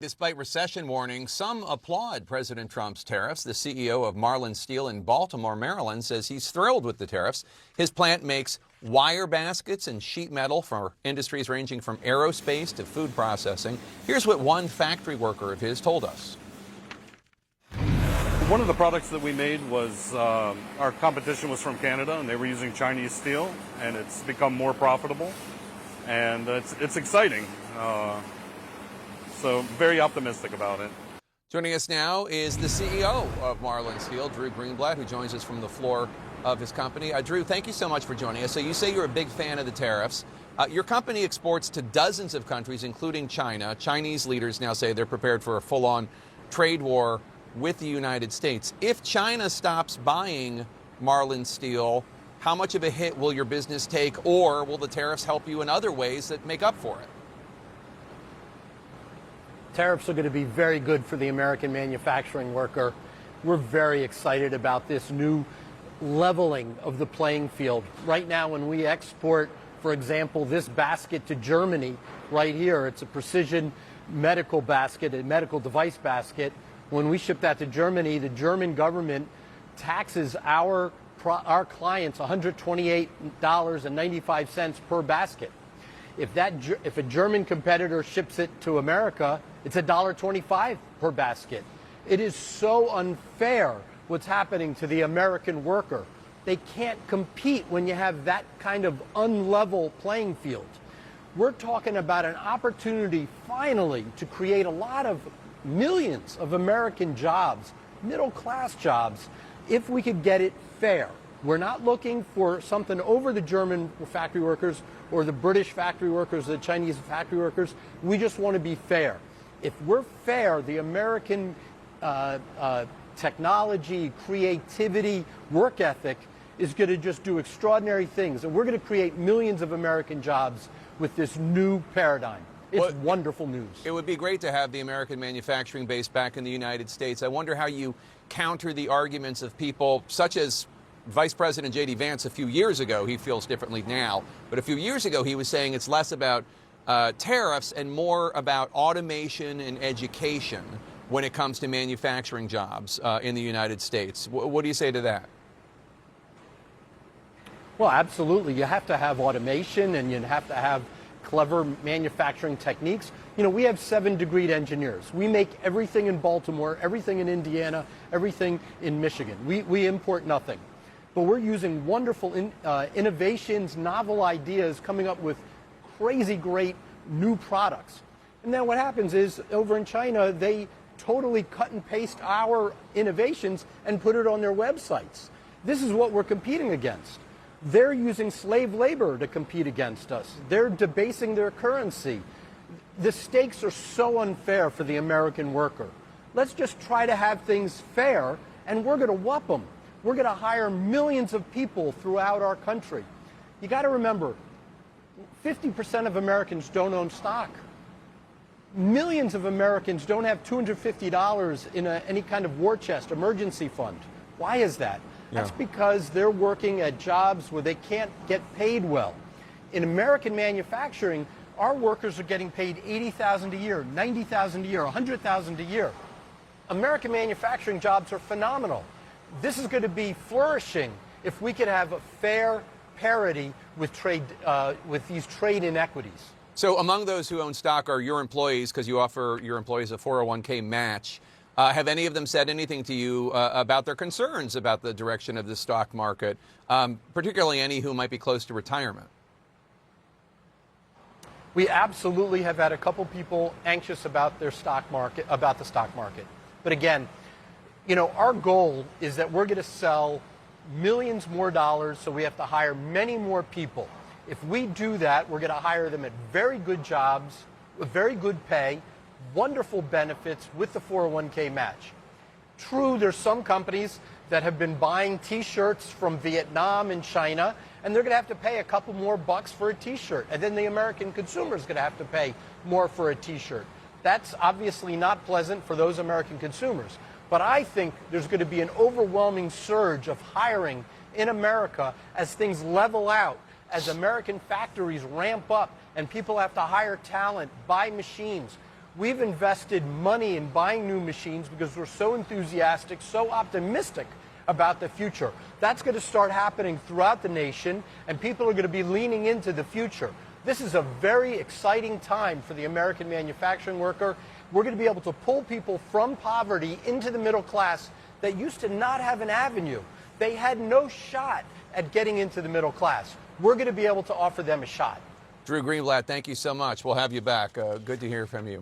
Despite recession warnings, some applaud President Trump's tariffs. The CEO of Marlin Steel in Baltimore, Maryland, says he's thrilled with the tariffs. His plant makes wire baskets and sheet metal for industries ranging from aerospace to food processing. Here's what one factory worker of his told us. One of the products that we made was our competition was from Canada, and they were using Chinese steel, and it's become more profitable, and it's exciting. So very optimistic about it. Joining us now is the CEO of Marlin Steel, Drew Greenblatt, who joins us from the floor of his company. Drew, thank you so much for joining us. So you say you're a big fan of the tariffs. Your company exports to dozens of countries, including China. Chinese leaders now say they're prepared for a full-on trade war with the United States. If China stops buying Marlin Steel, how much of a hit will your business take, or will the tariffs help you in other ways that make up for it? Tariffs are going to be very good for the American manufacturing worker. We're very excited about this new leveling of the playing field. Right now, when we export, for example, this basket to Germany, right here, it's a precision medical basket, a medical device basket. When we ship that to Germany, the German government taxes our clients $128.95 per basket. If a German competitor ships it to America, it's $1.25 per basket. It is so unfair what's happening to the American worker. They can't compete when you have that kind of unlevel playing field. We're talking about an opportunity finally to create a lot of millions of American jobs, middle-class jobs, if we could get it fair. We're not looking for something over the German factory workers or the British factory workers, the Chinese factory workers. We just want to be fair. If we're fair, the American technology, creativity, work ethic is going to just do extraordinary things. And we're going to create millions of American jobs with this new paradigm. It's wonderful news. It would be great to have the American manufacturing base back in the United States. I wonder how you counter the arguments of people such as Vice President J.D. Vance a few years ago. He feels differently now. But a few years ago, he was saying it's less about tariffs and more about automation and education when it comes to manufacturing jobs in the United States. What do you say to that? Well, absolutely. You have to have automation, and you have to have clever manufacturing techniques. You know, we have 7-degreed engineers. We make everything in Baltimore, everything in Indiana, everything in Michigan. We import nothing. But we're using wonderful innovations, novel ideas, coming up with crazy great new products. And then what happens is, over in China, they totally cut and paste our innovations and put it on their websites. This is what we're competing against. They're using slave labor to compete against us. They're debasing their currency. The stakes are so unfair for the American worker. Let's just try to have things fair, and we're going to whoop them. We're going to hire millions of people throughout our country. You got to remember, 50% of Americans don't own stock. Millions of Americans don't have $250 in any kind of war chest, emergency fund. Why is that? That's because they're working at jobs where they can't get paid well. In American manufacturing, our workers are getting paid $80,000 a year, $90,000 a year, $100,000 a year. American manufacturing jobs are phenomenal. This is going to be flourishing if we could have a fair parity with trade, with these trade inequities. So among those who own stock are your employees, because you offer your employees a 401k match. Have any of them said anything to you about their concerns about the direction of the stock market, particularly any who might be close to retirement? We absolutely have had a couple people anxious about their stock market, about the stock market. But again, you know, our goal is that we're going to sell millions more dollars, so we have to hire many more people. If we do that, we're going to hire them at very good jobs, with very good pay, wonderful benefits with the 401k match. True, there's some companies that have been buying T-shirts from Vietnam and China, and they're going to have to pay a couple more bucks for a T-shirt, and then the American consumer is going to have to pay more for a T-shirt. That's obviously not pleasant for those American consumers. But I think there's going to be an overwhelming surge of hiring in America as things level out, as American factories ramp up and people have to hire talent, buy machines. We've invested money in buying new machines because we're so enthusiastic, so optimistic about the future. That's going to start happening throughout the nation, and people are going to be leaning into the future. This is a very exciting time for the American manufacturing worker. We're going to be able to pull people from poverty into the middle class that used to not have an avenue. They had no shot at getting into the middle class. We're going to be able to offer them a shot. Drew Greenblatt, thank you so much. We'll have you back. Good to hear from you.